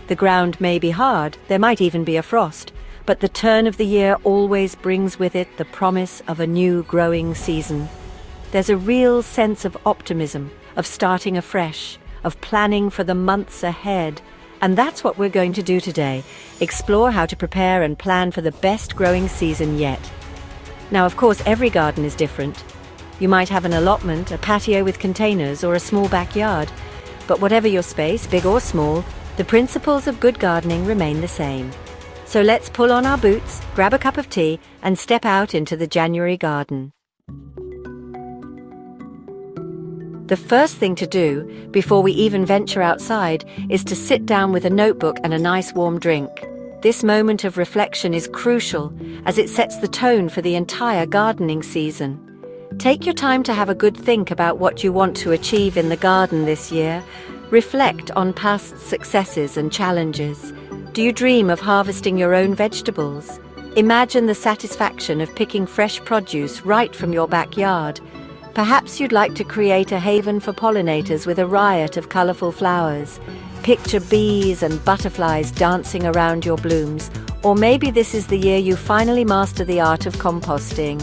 The ground may be hard, there might even be a frost, but the turn of the year always brings with it the promise of a new growing season. There's a real sense of optimism, of starting afresh, of planning for the months ahead. And that's what we're going to do today, explore how to prepare and plan for the best growing season yet. Now, of course, every garden is different. You might have an allotment, a patio with containers, or a small backyard. But whatever your space, big or small, the principles of good gardening remain the same. So let's pull on our boots, grab a cup of tea, and step out into the January garden. The first thing to do, before we even venture outside, is to sit down with a notebook and a nice warm drink. This moment of reflection is crucial, as it sets the tone for the entire gardening season. Take your time to have a good think about what you want to achieve in the garden this year. Reflect on past successes and challenges. Do you dream of harvesting your own vegetables? Imagine the satisfaction of picking fresh produce right from your backyard. Perhaps you'd like to create a haven for pollinators with a riot of colorful flowers. Picture bees and butterflies dancing around your blooms. Or maybe this is the year you finally master the art of composting.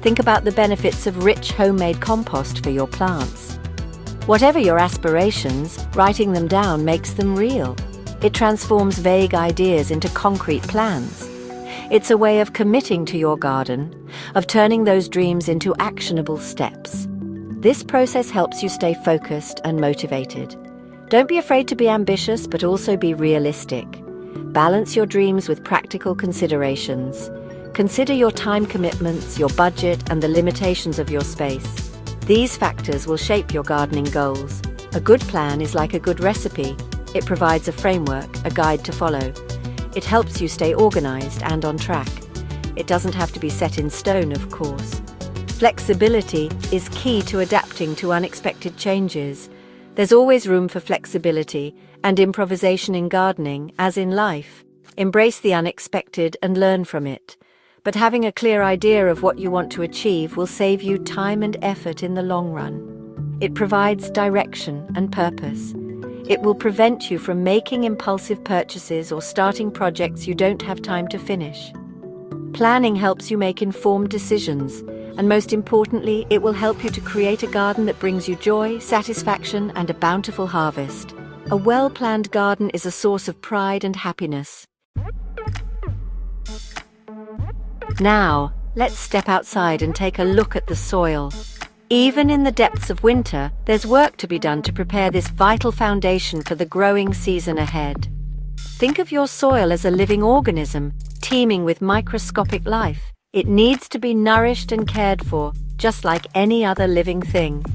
Think about the benefits of rich homemade compost for your plants. Whatever your aspirations, writing them down makes them real. It transforms vague ideas into concrete plans. It's a way of committing to your garden, of turning those dreams into actionable steps. This process helps you stay focused and motivated. Don't be afraid to be ambitious, but also be realistic. Balance your dreams with practical considerations. Consider your time commitments, your budget, and the limitations of your space. These factors will shape your gardening goals. A good plan is like a good recipe. It provides a framework, a guide to follow. It helps you stay organized and on track. It doesn't have to be set in stone, of course. Flexibility is key to adapting to unexpected changes. There's always room for flexibility and improvisation in gardening, as in life. Embrace the unexpected and learn from it. But having a clear idea of what you want to achieve will save you time and effort in the long run. It provides direction and purpose. It will prevent you from making impulsive purchases or starting projects you don't have time to finish. Planning helps you make informed decisions, and most importantly, it will help you to create a garden that brings you joy, satisfaction, and a bountiful harvest. A well-planned garden is a source of pride and happiness. Now, let's step outside and take a look at the soil. Even in the depths of winter, there's work to be done to prepare this vital foundation for the growing season ahead. Think of your soil as a living organism, teeming with microscopic life. It needs to be nourished and cared for, just like any other living thing.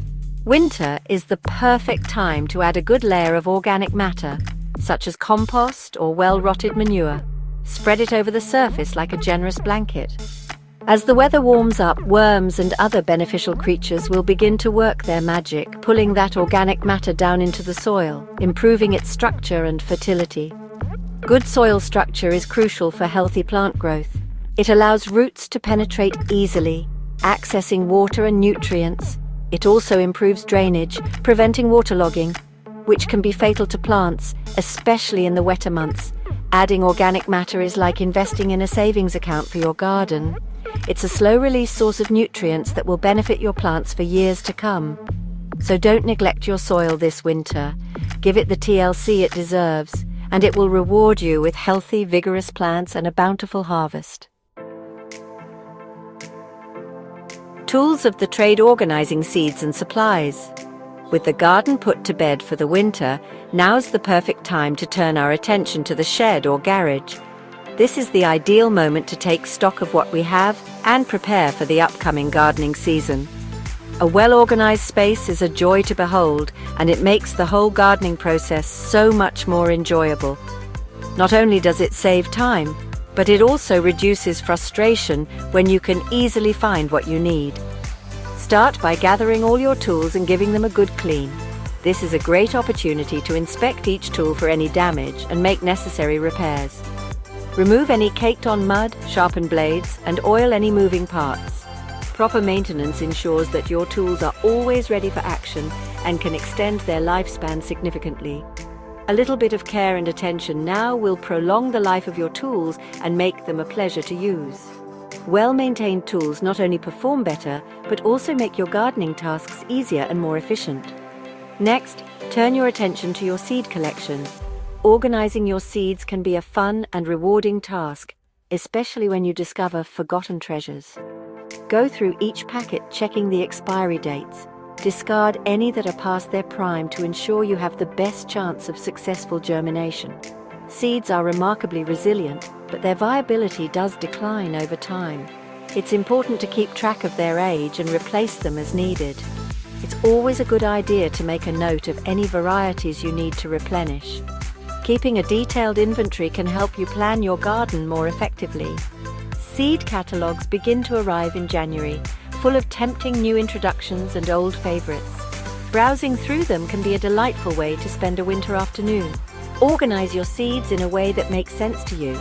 Winter is the perfect time to add a good layer of organic matter, such as compost or well-rotted manure. Spread it over the surface like a generous blanket. As the weather warms up, worms and other beneficial creatures will begin to work their magic, pulling that organic matter down into the soil, improving its structure and fertility. Good soil structure is crucial for healthy plant growth. It allows roots to penetrate easily, accessing water and nutrients. It also improves drainage, preventing waterlogging, which can be fatal to plants, especially in the wetter months. Adding organic matter is like investing in a savings account for your garden. It's a slow-release source of nutrients that will benefit your plants for years to come. So don't neglect your soil this winter. Give it the TLC it deserves, and it will reward you with healthy, vigorous plants and a bountiful harvest. Tools of the trade: organizing seeds and supplies. With the garden put to bed for the winter, now's the perfect time to turn our attention to the shed or garage. This is the ideal moment to take stock of what we have and prepare for the upcoming gardening season. A well-organized space is a joy to behold, and it makes the whole gardening process so much more enjoyable. Not only does it save time, but it also reduces frustration when you can easily find what you need. Start by gathering all your tools and giving them a good clean. This is a great opportunity to inspect each tool for any damage and make necessary repairs. Remove any caked-on mud, sharpen blades, and oil any moving parts. Proper maintenance ensures that your tools are always ready for action and can extend their lifespan significantly. A little bit of care and attention now will prolong the life of your tools and make them a pleasure to use. Well-maintained tools not only perform better, but also make your gardening tasks easier and more efficient. Next, turn your attention to your seed collection. Organizing your seeds can be a fun and rewarding task, especially when you discover forgotten treasures. Go through each packet checking the expiry dates. Discard any that are past their prime to ensure you have the best chance of successful germination. Seeds are remarkably resilient, but their viability does decline over time. It's important to keep track of their age and replace them as needed. It's always a good idea to make a note of any varieties you need to replenish. Keeping a detailed inventory can help you plan your garden more effectively. Seed catalogs begin to arrive in January, full of tempting new introductions and old favorites. Browsing through them can be a delightful way to spend a winter afternoon. Organize your seeds in a way that makes sense to you.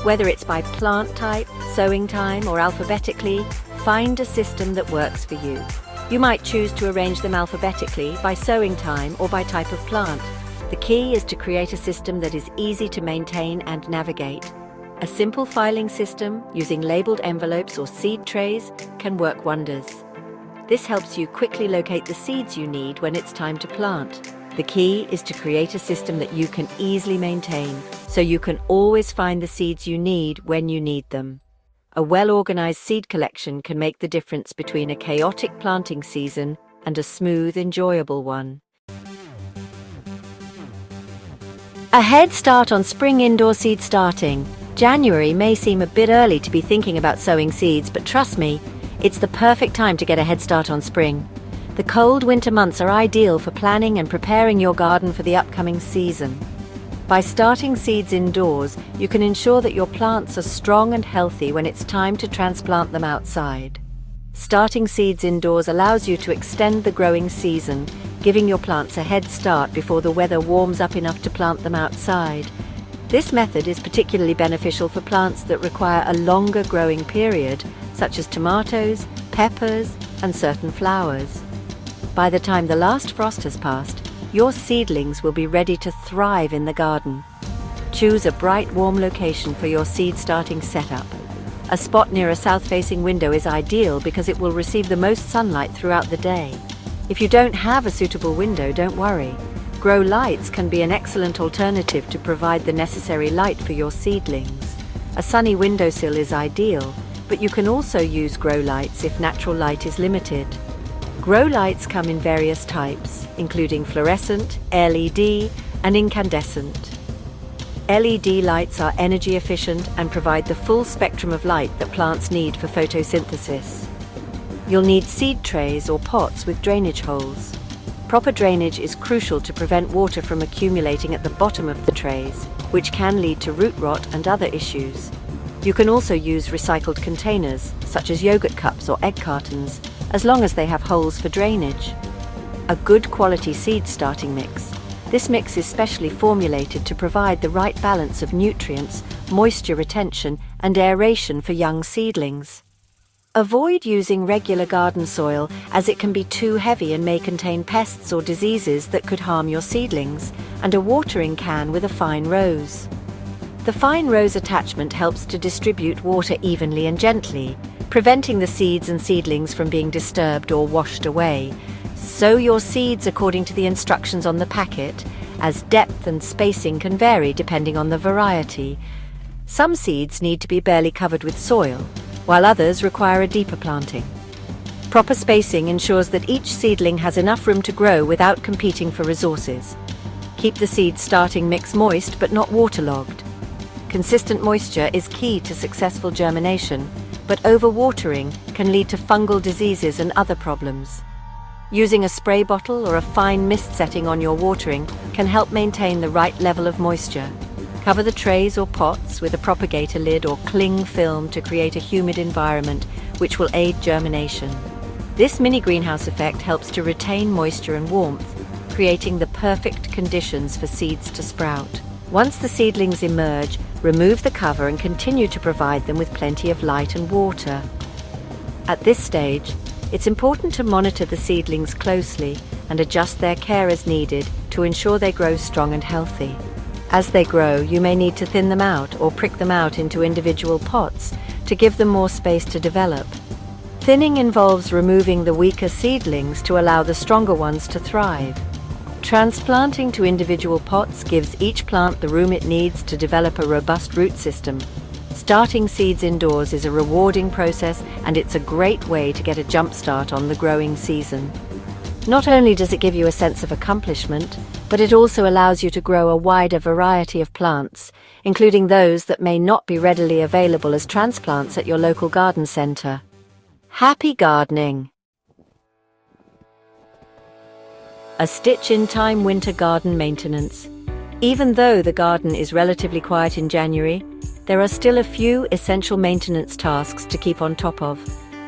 Whether it's by plant type, sowing time, or alphabetically, find a system that works for you. You might choose to arrange them alphabetically, by sowing time, or by type of plant. The key is to create a system that is easy to maintain and navigate. A simple filing system, using labeled envelopes or seed trays, can work wonders. This helps you quickly locate the seeds you need when it's time to plant. The key is to create a system that you can easily maintain, so you can always find the seeds you need when you need them. A well-organized seed collection can make the difference between a chaotic planting season and a smooth, enjoyable one. A head start on spring indoor seed starting. January may seem a bit early to be thinking about sowing seeds, but trust me, it's the perfect time to get a head start on spring. The cold winter months are ideal for planning and preparing your garden for the upcoming season. By starting seeds indoors, you can ensure that your plants are strong and healthy when it's time to transplant them outside. Starting seeds indoors allows you to extend the growing season, giving your plants a head start before the weather warms up enough to plant them outside. This method is particularly beneficial for plants that require a longer growing period, such as tomatoes, peppers, and certain flowers. By the time the last frost has passed, your seedlings will be ready to thrive in the garden. Choose a bright, warm location for your seed starting setup. A spot near a south-facing window is ideal because it will receive the most sunlight throughout the day. If you don't have a suitable window, don't worry. Grow lights can be an excellent alternative to provide the necessary light for your seedlings. A sunny windowsill is ideal, but you can also use grow lights if natural light is limited. Grow lights come in various types, including fluorescent, LED, and incandescent. LED lights are energy efficient and provide the full spectrum of light that plants need for photosynthesis. You'll need seed trays or pots with drainage holes. Proper drainage is crucial to prevent water from accumulating at the bottom of the trays, which can lead to root rot and other issues. You can also use recycled containers, such as yogurt cups or egg cartons, as long as they have holes for drainage. A good quality seed starting mix. This mix is specially formulated to provide the right balance of nutrients, moisture retention, and aeration for young seedlings. Avoid using regular garden soil, as it can be too heavy and may contain pests or diseases that could harm your seedlings, and a watering can with a fine rose. The fine rose attachment helps to distribute water evenly and gently, preventing the seeds and seedlings from being disturbed or washed away. Sow your seeds according to the instructions on the packet, as depth and spacing can vary depending on the variety. Some seeds need to be barely covered with soil, while others require a deeper planting. Proper spacing ensures that each seedling has enough room to grow without competing for resources. Keep the seed starting mix moist but not waterlogged. Consistent moisture is key to successful germination, but overwatering can lead to fungal diseases and other problems. Using a spray bottle or a fine mist setting on your watering can help maintain the right level of moisture. Cover the trays or pots with a propagator lid or cling film to create a humid environment, which will aid germination. This mini greenhouse effect helps to retain moisture and warmth, creating the perfect conditions for seeds to sprout. Once the seedlings emerge, remove the cover and continue to provide them with plenty of light and water. At this stage, it's important to monitor the seedlings closely and adjust their care as needed to ensure they grow strong and healthy. As they grow, you may need to thin them out or prick them out into individual pots to give them more space to develop. Thinning involves removing the weaker seedlings to allow the stronger ones to thrive. Transplanting to individual pots gives each plant the room it needs to develop a robust root system. Starting seeds indoors is a rewarding process, and it's a great way to get a jump start on the growing season. Not only does it give you a sense of accomplishment, but it also allows you to grow a wider variety of plants, including those that may not be readily available as transplants at your local garden centre. Happy gardening! A stitch-in-time winter garden maintenance. Even though the garden is relatively quiet in January, there are still a few essential maintenance tasks to keep on top of.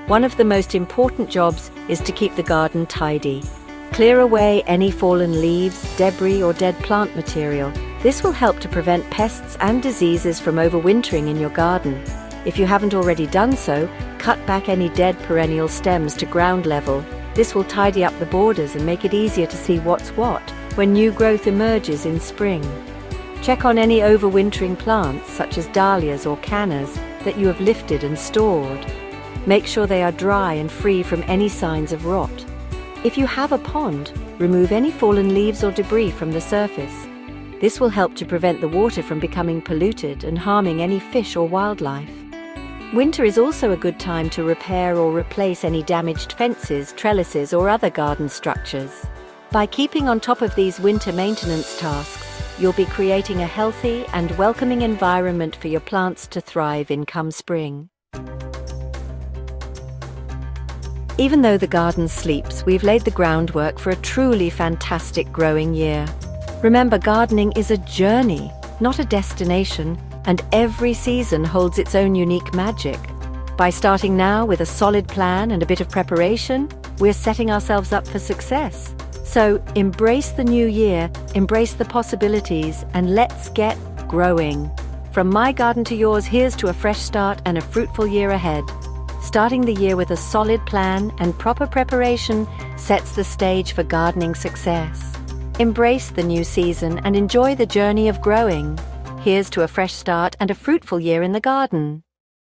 One of the most important jobs is to keep the garden tidy. Clear away any fallen leaves, debris, or dead plant material. This will help to prevent pests and diseases from overwintering in your garden. If you haven't already done so, cut back any dead perennial stems to ground level. This will tidy up the borders and make it easier to see what's what when new growth emerges in spring. Check on any overwintering plants, such as dahlias or cannas, that you have lifted and stored. Make sure they are dry and free from any signs of rot. If you have a pond, remove any fallen leaves or debris from the surface. This will help to prevent the water from becoming polluted and harming any fish or wildlife. Winter is also a good time to repair or replace any damaged fences, trellises, or other garden structures. By keeping on top of these winter maintenance tasks, you'll be creating a healthy and welcoming environment for your plants to thrive in come spring. Even though the garden sleeps, we've laid the groundwork for a truly fantastic growing year. Remember, gardening is a journey, not a destination, and every season holds its own unique magic. By starting now with a solid plan and a bit of preparation, we're setting ourselves up for success. So embrace the new year, embrace the possibilities, and let's get growing. From my garden to yours, here's to a fresh start and a fruitful year ahead. Starting the year with a solid plan and proper preparation sets the stage for gardening success. Embrace the new season and enjoy the journey of growing. Here's to a fresh start and a fruitful year in the garden.